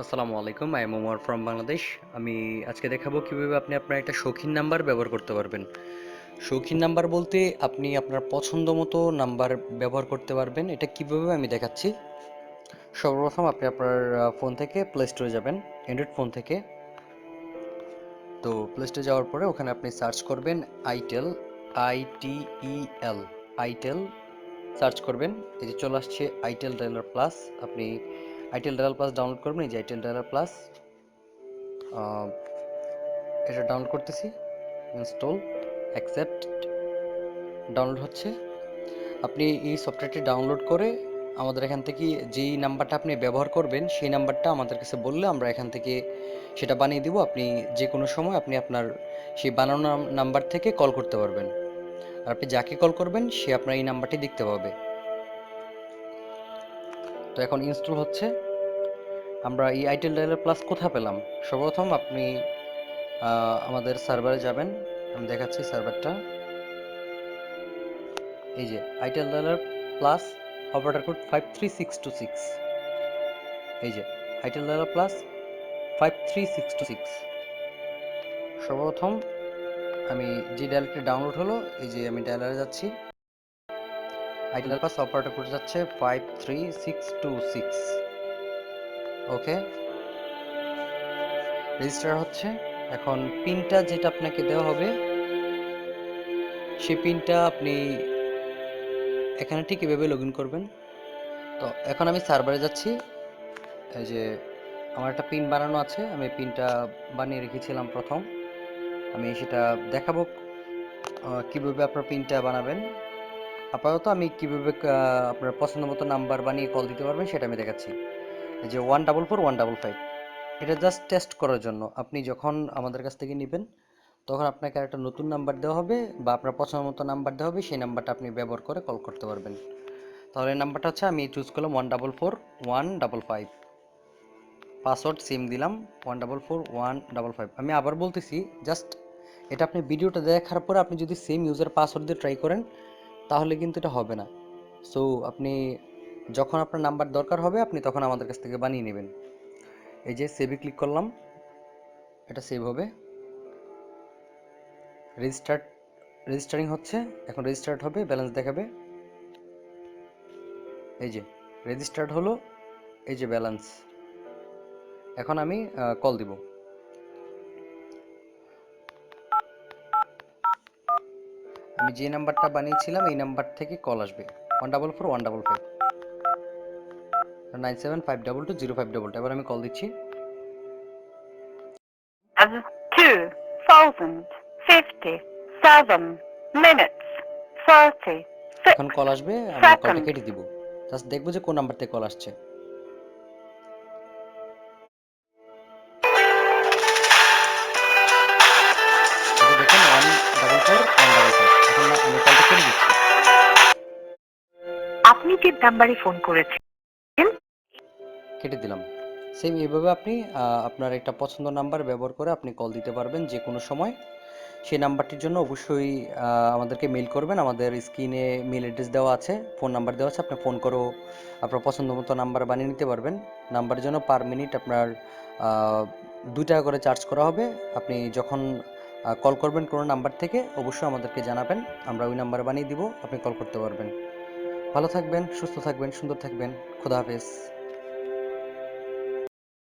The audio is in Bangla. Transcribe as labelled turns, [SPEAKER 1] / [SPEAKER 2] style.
[SPEAKER 1] আসসালামু আলাইকুম। I am Omar from Bangladesh. আমি আজকে দেখাবো কিভাবে আপনি আপনার একটা শৌখিন নাম্বার ব্যবহার করতে পারবেন। শৌখিন নাম্বার বলতে আপনি আপনার পছন্দ মতো নাম্বার ব্যবহার করতে পারবেন। এটা কিভাবে আমি দেখাচ্ছি। সর্বপ্রথম আপনি আপনার ফোন থেকে প্লে স্টোরে যাবেন, অ্যান্ড্রয়েড ফোন থেকে। তো প্লে স্টোরে যাওয়ার পরে ওখানে আপনি সার্চ করবেন আইটেল, ITEL, আইটেল সার্চ করবেন। এই যে চলে আসছে আইটেল ডায়ালার প্লাস। আপনি আইটেল ডায়ালার প্লাস ডাউনলোড করবেন। এই যে আইটেল ডায়ালার প্লাস, এটা ডাউনলোড করতেছি। ইনস্টল, অ্যাকসেপ্ট, ডাউনলোড হচ্ছে। আপনি এই সফটওয়্যারটি ডাউনলোড করে আমাদের এখান থেকে যেই নাম্বারটা আপনি ব্যবহার করবেন সেই নাম্বারটা আমাদের কাছে বললে আমরা এখান থেকে সেটা বানিয়ে দিব। আপনি যে কোনো সময় আপনি আপনার সেই বানানো নাম্বার থেকে কল করতে পারবেন। আর আপনি যাকে কল করবেন সে আপনার এই নাম্বারটি দেখতে পাবে। তো এখন ইনস্টল হচ্ছে। আমরা এই আইটেল ডায়ালার প্লাস কোথায় পেলাম? সর্বপ্রথম আপনি আমাদের সার্ভারে যাবেন। আমি দেখাচ্ছি সার্ভারটা। এই যে itel dialler plus operator code 53626। এই যে আইটেল ডায়ালার প্লাস 53626। সর্বপ্রথম আমি যে ডায়ালটি ডাউনলোড হলো, এই যে আমি ডায়ালারে যাচ্ছি। Itel dialler plus operator code যাচ্ছে 53626। ওকে, রেজিস্টার হচ্ছে। এখন পিনটা যেটা আপনাকে দেওয়া হবে সেই পিনটা আপনি এখানে ঠিক এভাবে লগ ইন করবেন। তো এখন আমি সার্ভারে যাচ্ছি। এই যে আমার একটা পিন বানানো আছে, আমি পিনটা বানিয়ে রেখেছিলাম প্রথম। আমি সেটা দেখাবো কিভাবে আপনার পিনটা বানাবেন। আপাতত আমি কিভাবে আপনার পছন্দ মতো নাম্বার বানিয়ে কল দিতে পারবেন সেটা আমি দেখাচ্ছি। এই যে 144 155, এটা জাস্ট টেস্ট করার জন্য। আপনি যখন আমাদের কাছ থেকে নেবেন তখন আপনাকে একটা নতুন নাম্বার দেওয়া হবে বা আপনার পছন্দ মতো নাম্বার দেওয়া হবে, সেই নাম্বারটা আপনি ব্যবহার করে কল করতে পারবেন। তাহলে এই নাম্বারটা হচ্ছে, আমি চুজ করলাম 144 155, পাসওয়ার্ড সেম দিলাম 144 155। আমি আবার বলতেছি, জাস্ট এটা আপনি ভিডিওটা দেখার পরে আপনি যদি সেম ইউজার পাসওয়ার্ড দিয়ে ট্রাই করেন তাহলে কিন্তু এটা হবে না। সো আপনি যখন আপনার নাম্বার দরকার হবে আপনি তখন আমাদের কাছ থেকে বানিয়ে নেবেন। এই যে সেভে ক্লিক করলাম, এটা সেভ হবে। রেজিস্টারিং হচ্ছে। এখন রেজিস্টার্ড হবে, ব্যালেন্স দেখাবে। এই যে রেজিস্টার্ড হলো, এই যে ব্যালেন্স। এখন আমি কল দিব। আমি যে নাম্বারটা বানিয়েছিলাম এই নাম্বার থেকে কল আসবে 144 155 97522052। এবার আমি কল দিচ্ছি।
[SPEAKER 2] 2057 minutes 30
[SPEAKER 1] এখন কল আসবে, আমি কলটা
[SPEAKER 2] seconds.
[SPEAKER 1] কেটে দিব। জাস্ট দেখবো যে কোন নাম্বার থেকে কল আসছে। এই যে দেখেন 144 155। এখন আমি কলটা কেটে দিচ্ছি।
[SPEAKER 2] আপনি যে নাম্বারে ফোন করেছেন
[SPEAKER 1] কেটে দিলাম। সেম এইভাবে আপনি আপনার একটা পছন্দ নাম্বার ব্যবহার করে আপনি কল দিতে পারবেন যে কোনো সময়। সেই নাম্বারটির জন্য অবশ্যই আমাদেরকে মেইল করবেন। আমাদের স্ক্রিনে মেইল অ্যাড্রেস দেওয়া আছে, ফোন নাম্বার দেওয়া আছে। আপনি ফোন করেও আপনার পছন্দ মতো নাম্বার বানিয়ে নিতে পারবেন। নাম্বারের জন্য পার মিনিট আপনার 2 টাকা করে চার্জ করা হবে। আপনি যখন কল করবেন কোনো নাম্বার থেকে অবশ্যই আমাদেরকে জানাবেন, আমরা ওই নাম্বার বানিয়ে দিব, আপনি কল করতে পারবেন। ভালো থাকবেন, সুস্থ থাকবেন, সুন্দর থাকবেন। খোদা হাফেজ।